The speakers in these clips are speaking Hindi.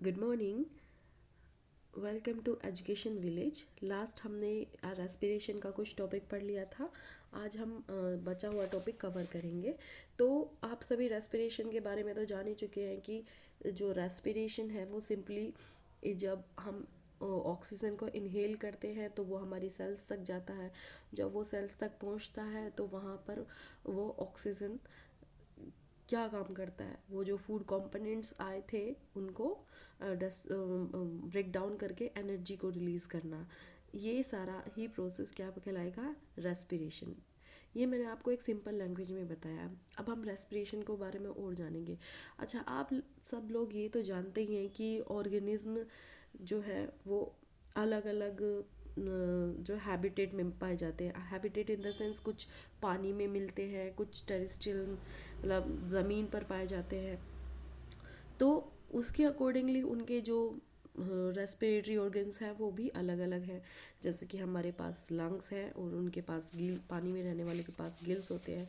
Good morning. Welcome to education village. Last हमने रेस्पिरेशन का कुछ टॉपिक पढ़ लिया था। आज हम बचा हुआ टॉपिक कवर करेंगे। तो आप सभी रेस्पिरेशन के बारे में तो जान ही चुके हैं कि जो रेस्पिरेशन है वो सिंपली जब हम ऑक्सीजन को इनहेल करते हैं तो वो हमारी सेल्स तक जाता है। जब वो सेल्स तक पहुंचता है तो वहाँ पर वो ऑक्सीजन क्या काम करता है, वो जो फूड कंपोनेंट्स आए थे उनको ब्रेक डाउन करके एनर्जी को रिलीज़ करना, ये सारा ही प्रोसेस क्या कहलाएगा? रेस्पिरेशन। ये मैंने आपको एक सिंपल लैंग्वेज में बताया। अब हम रेस्पिरेशन को बारे में और जानेंगे। अच्छा, आप सब लोग ये तो जानते ही हैं कि ऑर्गेनिज्म जो है वो अलग अलग जो हैबिटेट में पाए जाते हैं। हैबिटेट इन द सेंस कुछ पानी में मिलते हैं, कुछ टेरेस्ट्रियल मतलब ज़मीन पर पाए जाते हैं। तो उसके अकॉर्डिंगली उनके जो रेस्पिरेटरी ऑर्गन्स हैं वो भी अलग अलग हैं। जैसे कि हमारे पास लंग्स हैं और उनके पास गिल, पानी में रहने वाले के पास गिल्स होते हैं।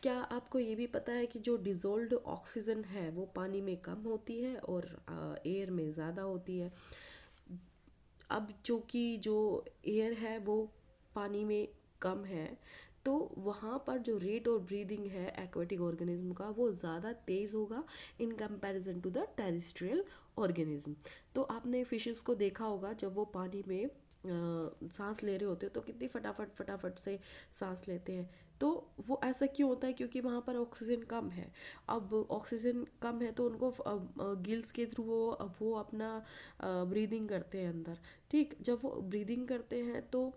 क्या आपको ये भी पता है कि जो डिज़ोल्व्ड ऑक्सीजन है वो पानी में कम होती है और एयर में ज़्यादा होती है? अब जो कि जो एयर है वो पानी में कम है, तो वहाँ पर जो रेट और ब्रीदिंग है एक्वेटिक ऑर्गेनिज्म का वो ज़्यादा तेज़ होगा in comparison to the terrestrial organism. तो आपने फिशेस को देखा होगा जब वो पानी में सांस ले रहे होते हैं तो कितनी फटाफट फटाफट से सांस लेते हैं। तो वो ऐसा क्यों होता है? क्योंकि वहाँ पर ऑक्सीजन कम है। अब ऑक्सीजन कम है तो उनको गिल्स के थ्रू वो अपना ब्रीदिंग करते हैं अंदर। ठीक, जब वो ब्रीदिंग करते हैं तो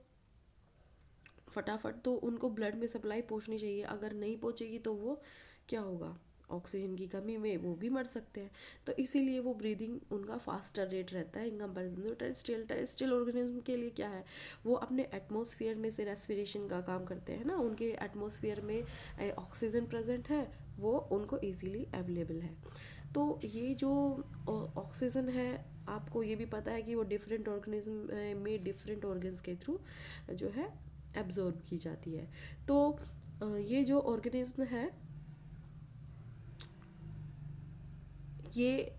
फटाफट तो उनको ब्लड में सप्लाई पहुंचनी चाहिए। अगर नहीं पहुंचेगी तो वो क्या होगा? ऑक्सीजन की कमी में वो भी मर सकते हैं। तो इसीलिए वो ब्रीदिंग उनका फास्टर रेट रहता है in comparison to terrestrial. Terrestrial organism के लिए क्या है, वो अपने एटमॉस्फेयर में से रेस्पिरेशन का काम करते हैं ना। उनके एटमॉस्फेयर में ऑक्सीजन प्रेजेंट है, वो उनको इजीली अवेलेबल है। तो ये जो ऑक्सीजन है, आपको ये भी पता है कि वो डिफरेंट ऑर्गेनिज्म में डिफरेंट ऑर्गन्स के थ्रू जो है एब्जॉर्ब की जाती है। तो ये जो ऑर्गेनिज्म है ये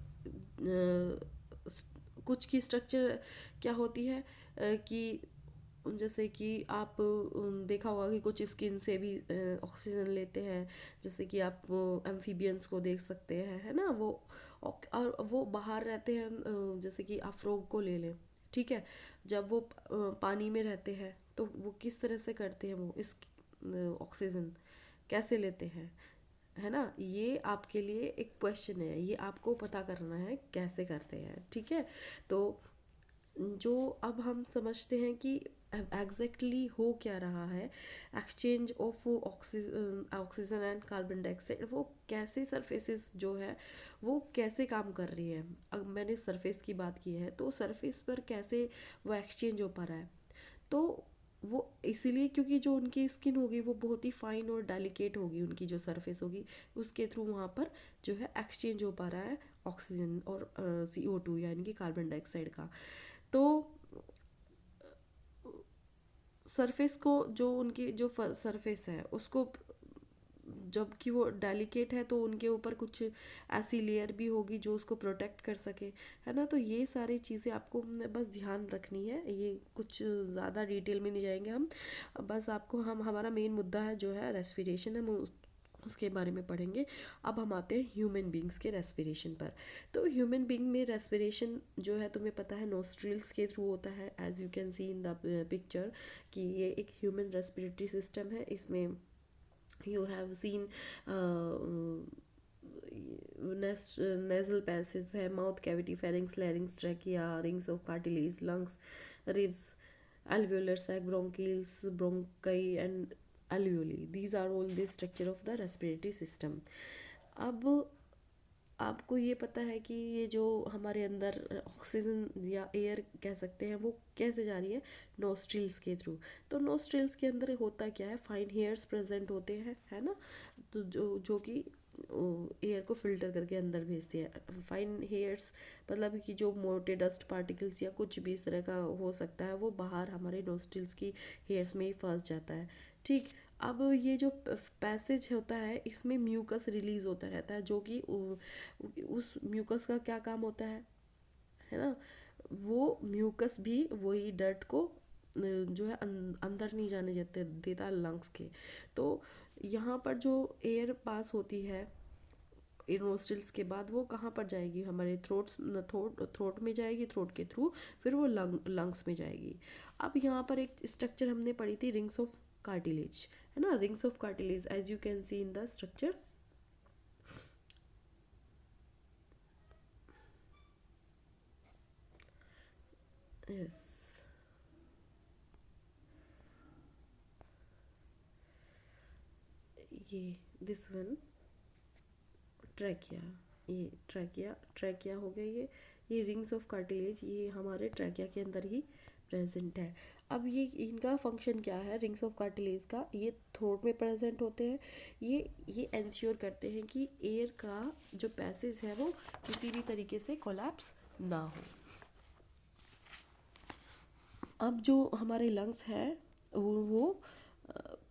कुछ की स्ट्रक्चर क्या होती है कि जैसे कि आप देखा होगा कि कुछ स्किन से भी ऑक्सीजन लेते हैं। जैसे कि आप एम्फीबियंस को देख सकते हैं, है ना। वो और वो बाहर रहते हैं। जैसे कि आप फ्रॉग को ले लें, ठीक है। जब वो पानी में रहते हैं तो वो किस तरह से करते हैं, वो इस ऑक्सीजन कैसे लेते हैं, है ना। ये आपके लिए एक क्वेश्चन है, ये आपको पता करना है कैसे करते हैं, ठीक है। तो जो अब हम समझते हैं कि एग्जैक्टली हो क्या रहा है, exchange of oxygen and carbon dioxide, वो कैसे सरफेसेस जो है वो कैसे काम कर रही है। अब मैंने सरफेस की बात की है तो सरफेस पर कैसे वो एक्सचेंज हो पा रहा है। तो वो इसीलिए क्योंकि जो उनकी स्किन होगी वो बहुत ही फाइन और डेलिकेट होगी, उनकी जो सरफेस होगी उसके थ्रू वहाँ पर जो है एक्सचेंज हो पा रहा है ऑक्सीजन और CO2 यानी कि कार्बन डाइऑक्साइड का। तो सरफेस को जो उनकी जो सरफेस है उसको जबकि वो डेलिकेट है तो उनके ऊपर कुछ ऐसी लेयर भी होगी जो उसको प्रोटेक्ट कर सके, है ना। तो ये सारी चीज़ें आपको बस ध्यान रखनी है। ये कुछ ज़्यादा डिटेल में नहीं जाएंगे हम, बस आपको हम हमारा मेन मुद्दा है जो है रेस्पिरेशन, हम उसके बारे में पढ़ेंगे। अब हम आते हैं ह्यूमन बींग्स के रेस्पिरेशन पर। तो ह्यूमन बींग में रेस्पिरेशन जो है तुम्हें पता है नोस्ट्रिल्स के थ्रू होता है, as you can see in the picture कि ये एक ह्यूमन रेस्पिरेटरी सिस्टम है। इसमें you have seen nasal passages है, mouth cavity, pharynx, लैरिंग्स, trachea, rings of cartilage, lungs, ribs, alveolar sac, bronchioles, bronchi and alveoli. These are all the structure of the respiratory system. अब आपको ये पता है कि ये जो हमारे अंदर ऑक्सीजन या एयर कह सकते हैं वो कैसे जा रही है? नोस्ट्रिल्स के थ्रू। तो नोस्ट्रिल्स के अंदर होता क्या है, फाइन हेयर्स प्रेजेंट होते हैं, है ना। तो जो कि एयर को फिल्टर करके अंदर भेजते हैं। फाइन हेयर्स मतलब कि जो मोटे डस्ट पार्टिकल्स या कुछ भी इस तरह का हो सकता है वो बाहर हमारे नोस्ट्रिल्स की हेयर्स में ही फंस जाता है, ठीक। अब ये जो पैसेज होता है इसमें म्यूकस रिलीज होता रहता है, जो कि उस म्यूकस का क्या काम होता है? है ना, वो म्यूकस भी वही डर्ट को जो है अंदर नहीं जाने देता लंग्स के। तो यहाँ पर जो एयर पास होती है नोस्ट्रिल्स के बाद, वो कहाँ पर जाएगी, हमारे थ्रोट में जाएगी, थ्रोट के थ्रू, फिर वो लंग्स में जाएगी। अब यहाँ पर एक स्ट्रक्चर हमने पढ़ी थी, रिंग्स ऑफ कार्टिलेज, है ना, rings of cartilage as you can see in the structure. Yes, ये दिस वन ट्रैकिया, ये ट्रैकिया, ट्रैकिया हो गया ये रिंग्स ऑफ कार्टिलेज ये हमारे ट्रैकिया के अंदर ही प्रेजेंट है। अब ये इनका फंक्शन क्या है रिंग्स ऑफ कार्टिलेज का, ये थ्रोट में प्रेजेंट होते हैं। ये इंश्योर करते हैं कि एयर का जो पैसेज है वो किसी भी तरीके से कोलैप्स ना हो। अब जो हमारे लंग्स हैं वो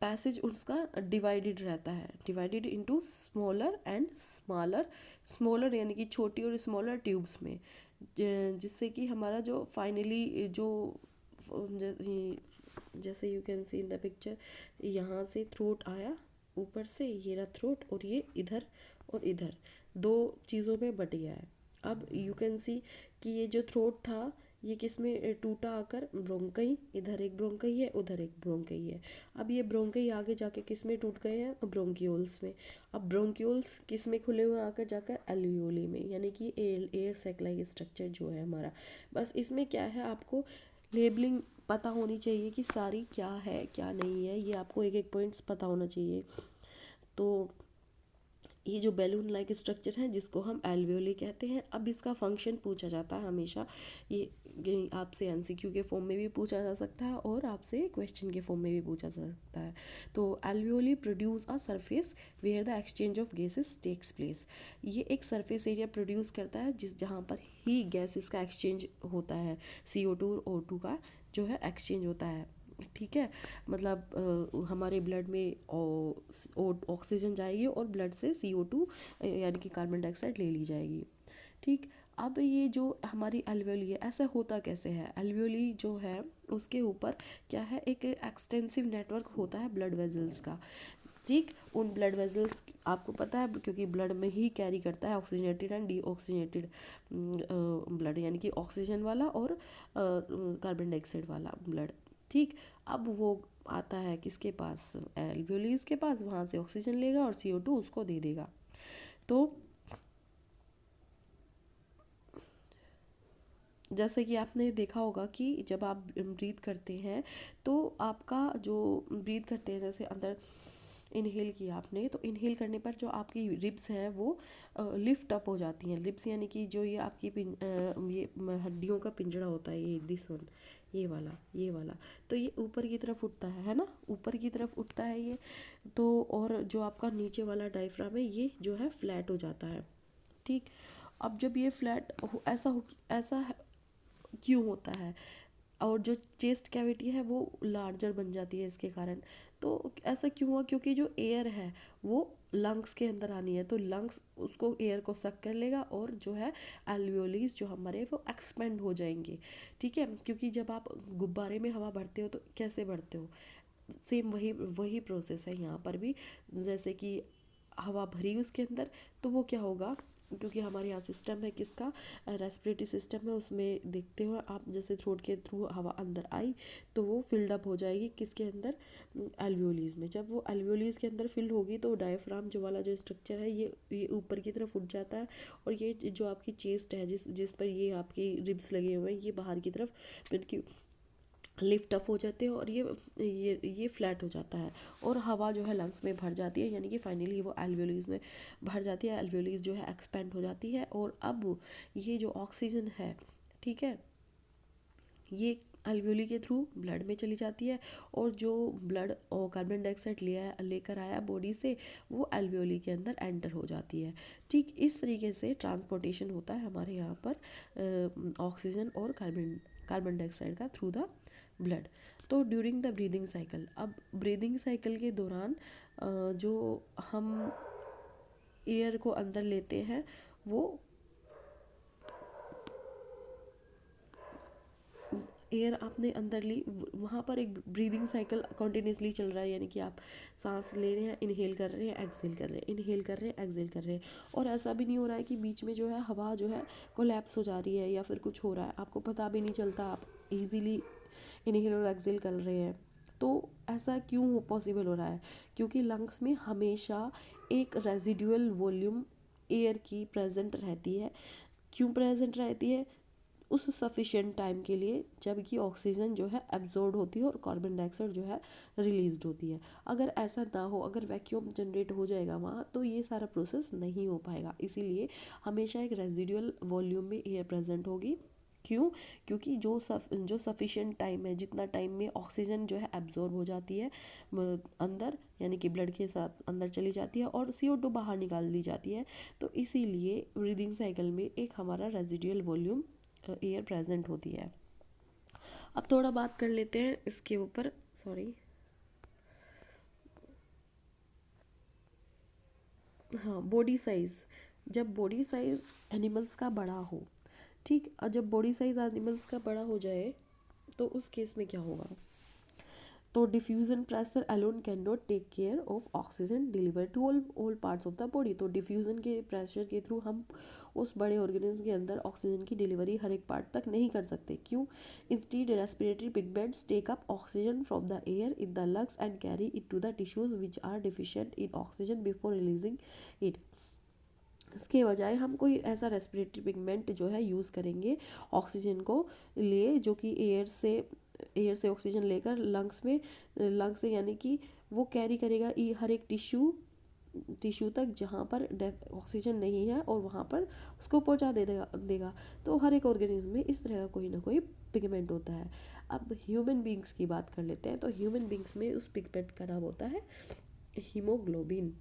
पैसेज उसका डिवाइडेड रहता है, divided into smaller and smaller, smaller यानी कि छोटी और स्मॉलर ट्यूब्स में, जिससे कि हमारा जो फाइनली जो जैसे you can see in the picture, यहाँ से थ्रोट आया ऊपर से, ये रहा थ्रोट, और इधर दो चीज़ों में बट गया है। अब यू कैन सी कि ये जो थ्रोट था ये किस में टूटा आकर ब्रोंकई, इधर एक ब्रोंकई है, उधर एक ब्रोंकई है। अब ये ब्रोंकई आगे जाके किस में टूट गए हैं, ब्रोंक्यूल्स में। अब ब्रोंक्यूल्स किस में खुले हुए आकर जाकर एल्वियोली में, यानी कि एयर सैक लाइक स्ट्रक्चर जो है हमारा। बस इसमें क्या है, आपको लेबलिंग पता होनी चाहिए कि सारी क्या है क्या नहीं है, ये आपको एक एक पॉइंट्स पता होना चाहिए। तो ये जो बैलून लाइक स्ट्रक्चर है जिसको हम एल्वियोली कहते हैं। अब इसका फंक्शन पूछा जाता है हमेशा, ये आपसे एमसीक्यू के फॉर्म में भी पूछा जा सकता है और आपसे क्वेश्चन के फॉर्म में भी पूछा जा सकता है। तो alveoli produce a surface where the exchange of gases takes place. ये एक सरफेस एरिया प्रोड्यूस करता है जहाँ पर ही गैसेस का एक्सचेंज होता है, CO2 और O2 का जो है एक्सचेंज होता है। ठीक है, मतलब हमारे ब्लड में ऑक्सीजन जाएगी और ब्लड से CO2 यानी कि कार्बन डाइऑक्साइड ले ली जाएगी। ठीक, अब ये जो हमारी एल्वियोली है, ऐसा होता कैसे है, एल्वियोली जो है उसके ऊपर क्या है, एक एक्सटेंसिव नेटवर्क होता है ब्लड वेजल्स का। ठीक, उन ब्लड वेजल्स आपको पता है क्योंकि ब्लड में ही कैरी करता है ऑक्सीजनेटेड एंड डीऑक्सीजनेटेड ब्लड, यानी कि ऑक्सीजन वाला और कार्बन डाइऑक्साइड वाला ब्लड। ठीक, अब वो आता है किसके पास, एल्वियोलीज के पास, वहाँ से ऑक्सीजन लेगा और CO2 उसको दे देगा। तो जैसे कि आपने देखा होगा कि जब आप ब्रीथ करते हैं तो आपका जो ब्रीथ करते हैं, जैसे अंदर इनहेल किया आपने, तो इनहेल करने पर जो आपकी रिब्स हैं वो लिफ्ट अप हो जाती हैं। रिब्स यानी कि जो ये आपकी ये हड्डियों का पिंजरा होता है, ये दिस वन, ये वाला, तो ये ऊपर की तरफ उठता है ना, ऊपर की तरफ उठता है ये। तो और जो आपका नीचे वाला डायफ्राम है ये जो है फ्लैट हो जाता है। ठीक, अब जब ये फ्लैट ऐसा क्यों होता है, और जो चेस्ट कैविटी है वो लार्जर बन जाती है इसके कारण। तो ऐसा क्यों हुआ, क्योंकि जो एयर है वो लंग्स के अंदर आनी है, तो लंग्स उसको एयर को सक कर लेगा और जो है एल्वियोलीज जो हमारे वो एक्सपेंड हो जाएंगे। ठीक है, क्योंकि जब आप गुब्बारे में हवा भरते हो तो कैसे भरते हो, सेम वही वही प्रोसेस है यहाँ पर भी। जैसे कि हवा भरी उसके अंदर तो वो क्या होगा, क्योंकि हमारे यहाँ सिस्टम है किसका, रेस्पिरेटरी सिस्टम है, उसमें देखते हो आप, जैसे थ्रोट के थ्रू हवा अंदर आई तो वो फिल्ड अप हो जाएगी किसके अंदर, एल्वियोलीज में। जब वो एल्वियोलीज के अंदर फिल होगी तो डायफ्राम जो वाला जो स्ट्रक्चर है ये ऊपर की तरफ उठ जाता है, और ये जो आपकी चेस्ट है जिस जिस पर ये आपकी रिब्स लगे हुए हैं, ये बाहर की तरफ इनकी लिफ्ट अप हो जाते हैं और ये फ्लैट हो जाता है और हवा जो है लंग्स में भर जाती है, यानी कि फाइनली वो एल्वियोलीज में भर जाती है, एल्वियोलीज जो है एक्सपेंड हो जाती है। और अब ये जो ऑक्सीजन है, ठीक है, ये एल्वियोली के थ्रू ब्लड में चली जाती है, और जो ब्लड और कार्बन डाइऑक्साइड लेकर आया बॉडी से वो एल्वियोली के अंदर एंटर हो जाती है। ठीक इस तरीके से ट्रांसपोर्टेशन होता है हमारे यहाँ पर ऑक्सीजन और कार्बन डाइऑक्साइड का थ्रू द ब्लड। तो ड्यूरिंग द ब्रीदिंग साइकिल, अब ब्रीदिंग साइकिल के दौरान जो हम एयर को अंदर लेते हैं वो एयर आपने अंदर ली, वहाँ पर एक ब्रीदिंग साइकिल कॉन्टिन्यूसली चल रहा है, यानी कि आप सांस ले रहे हैं, इनहेल कर रहे हैं, एक्सहेल कर रहे हैं, इनहेल कर रहे हैं, एक्सहेल कर रहे हैं। और ऐसा भी नहीं हो रहा है कि बीच में जो है हवा जो है कोलैप्स हो जा रही है या फिर कुछ हो रहा है, आपको पता भी नहीं चलता, आप इजीली इनहेल और एक्सहेल कर रहे हैं। तो ऐसा क्यों पॉसिबल हो रहा है? क्योंकि लंग्स में हमेशा एक रेजिडुअल वॉल्यूम एयर की प्रेजेंट रहती है। क्यों प्रेजेंट रहती है? उस सफिशिएंट टाइम के लिए जबकि ऑक्सीजन जो है एब्जॉर्ब होती है और कार्बन डाइऑक्साइड जो है रिलीज्ड होती है। अगर ऐसा ना हो, अगर वैक्यूम जनरेट हो जाएगा वहाँ, तो ये सारा प्रोसेस नहीं हो पाएगा। इसीलिए हमेशा एक रेजिडुअल वॉल्यूम में एयर प्रेजेंट होगी। क्यों? क्योंकि जो सफिशिएंट टाइम है, जितना टाइम में ऑक्सीजन जो है एब्जॉर्ब हो जाती है अंदर, यानी कि ब्लड के साथ अंदर चली जाती है और CO2 बाहर निकाल दी जाती है। तो इसीलिए ब्रीदिंग साइकिल में एक हमारा रेजिडुअल वॉल्यूम एयर प्रेजेंट होती है। अब थोड़ा बात कर लेते हैं इसके ऊपर, सॉरी, हाँ, बॉडी साइज। जब बॉडी साइज एनिमल्स का बड़ा हो, ठीक, और जब बॉडी साइज एनिमल्स का बड़ा हो जाए तो उस केस में क्या होगा? तो diffusion pressure alone can not take care of oxygen deliver to all parts of the body. तो डिफ्यूजन के प्रेशर के थ्रू हम उस बड़े ऑर्गेनिज्म के अंदर ऑक्सीजन की डिलीवरी हर एक पार्ट तक नहीं कर सकते। क्यों? Instead respiratory pigments take up oxygen from the air in the lungs and carry it to the tissues which are deficient in oxygen before releasing it. इसके बजाय हम कोई ऐसा रेस्पिरेटरी पिगमेंट जो है यूज़ करेंगे ऑक्सीजन को लिए, जो कि एयर से ऑक्सीजन लेकर लंग्स से, यानी कि वो कैरी करेगा हर एक टिश्यू तक जहाँ पर ऑक्सीजन नहीं है, और वहाँ पर उसको पहुँचा देगा। तो हर एक ऑर्गेनिज्म में इस तरह का कोई ना कोई पिगमेंट होता है। अब ह्यूमन बींग्स की बात कर लेते हैं। तो ह्यूमन बींग्स में उस पिगमेंट का नाम होता है हीमोग्लोबिन।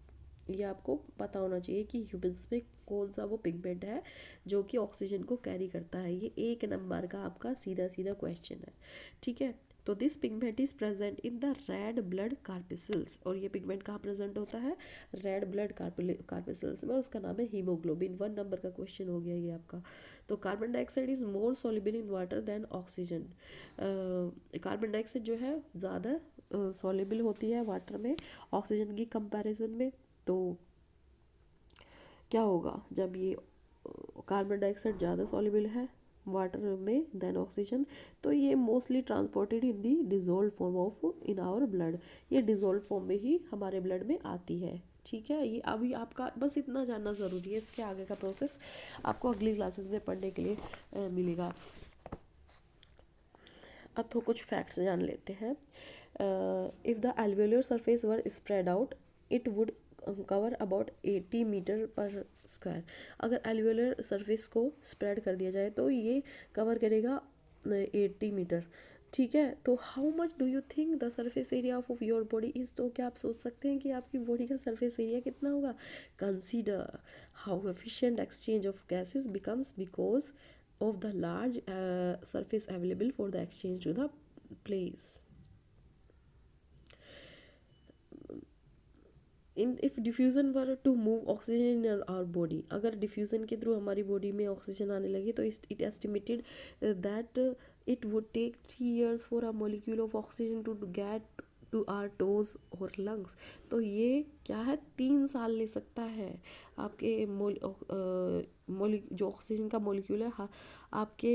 ये आपको पता होना चाहिए कि ह्यूमन्स में कौन सा वो पिगमेंट है जो कि ऑक्सीजन को कैरी करता है। ये 1 नंबर का आपका सीधा सीधा क्वेश्चन है, ठीक है। तो this pigment is present in the red blood corpuscles, और ये पिगमेंट कहाँ प्रेजेंट होता है? रेड ब्लड कार्पेसल्स में, उसका नाम है हीमोग्लोबिन। 1 नंबर का क्वेश्चन हो गया ये आपका। तो carbon dioxide is more soluble in water than oxygen. Carbon dioxide जो है ज़्यादा सॉल्युबल होती है वाटर में ऑक्सीजन की कंपैरिजन में। तो क्या होगा जब ये कार्बन डाइऑक्साइड ज़्यादा सॉल्युबल है वाटर में देन ऑक्सीजन? तो ये mostly transported in the dissolve form of in our blood. ये डिजोल्व फॉर्म में ही हमारे ब्लड में आती है, ठीक है। ये अभी आपका बस इतना जानना ज़रूरी है। इसके आगे का प्रोसेस आपको अगली क्लासेस में पढ़ने के लिए मिलेगा। अब तो कुछ फैक्ट्स जान लेते हैं। If the alveolar surface were spread out it would cover about 80 metre per square. अगर एल्वेोलर सरफेस को स्प्रेड कर दिया जाए तो ये कवर करेगा 80 मीटर, ठीक है। तो how much do you think the surface area of your body is? तो क्या आप सोच सकते हैं कि आपकी बॉडी का सरफेस एरिया कितना होगा? Consider how efficient exchange of gases becomes because of the large surface available for the exchange to the place. If diffusion were to move oxygen in our body, अगर diffusion के थ्रू हमारी बॉडी में ऑक्सीजन आने लगे तो it estimated that it would take 3 years for a molecule of oxygen to get to our toes और lungs। तो ये क्या है, 3 साल ले सकता है आपके जो ऑक्सीजन का मॉलिक्यूल है, हाँ, आपके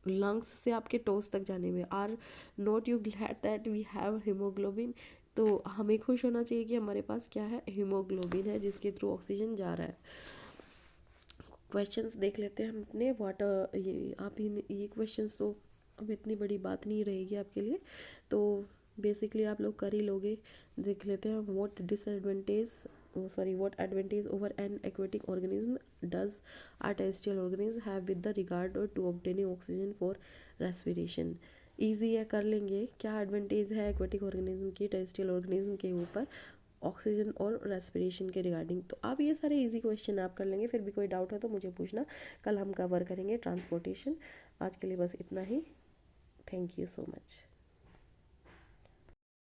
लंग्स से आपके टोस तक जाने में। Are not you glad that we have haemoglobin? तो हमें खुश होना चाहिए कि हमारे पास क्या है, हीमोग्लोबिन है, जिसके थ्रू ऑक्सीजन जा रहा है। क्वेश्चंस देख लेते हैं हम अपने वाटर, ये आप ही ये क्वेश्चंस तो अब इतनी बड़ी बात नहीं रहेगी आपके लिए, तो बेसिकली आप लोग कर ही लोगे। देख लेते हैं। what advantage over an aquatic organism does a terrestrial organism have with the regard to obtaining oxygen for respiration? Easy है, कर लेंगे। क्या एडवांटेज है एक्वेटिक ऑर्गेनिज्म की टेरेस्ट्रियल ऑर्गेनिज्म के ऊपर ऑक्सीजन और रेस्पिरेशन के रिगार्डिंग? तो आप ये सारे इजी क्वेश्चन आप कर लेंगे। फिर भी कोई डाउट है तो मुझे पूछना, कल हम कवर करेंगे ट्रांसपोर्टेशन। आज के लिए बस इतना ही। Thank you so much.